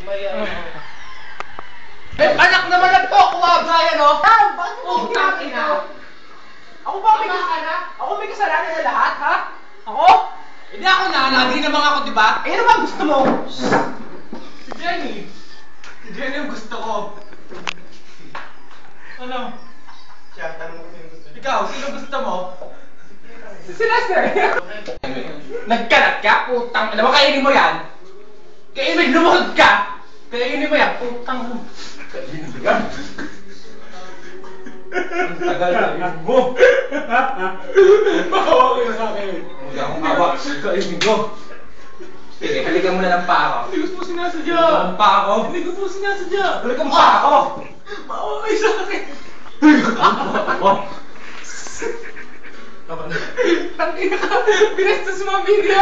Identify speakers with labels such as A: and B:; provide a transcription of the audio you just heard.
A: Eh, anak naman na to! Kuwabra yan, oh!
B: Bakit mo
A: Putang ina!
B: Ako ba may Ako may kasalanan na lahat, ha? Ako?
A: Hindi ako nalagi naman ako, di ba?
B: Eh, ano ba gusto mo?
A: Si Jenny! Si Jenny yung gusto ko. Ano?
B: Siya, tanong mo sino gusto niya.
A: Ikaw, sino gusto mo?
B: Si Lester!
A: Nagkalat ka? Putang ina mo, kainin mo yan! Kainin, lumuhod ka! Kainin mo yan, putang mo. Kainin mo yan. Ang tagal na yun mo.
B: Makawa kayo sa akin.
A: Huwag akong awa. Kainin mo. Sige, halikan mo na ng paa ko.
B: Hindi ko po sinasadya.
A: Halikan mo paa ko.
B: Hindi ko po sinasadya.
A: Halikan mo paa ko.
B: Maawa kayo sa akin.
A: Halikan mo.
B: Tangina ka. Binastos mo ang video.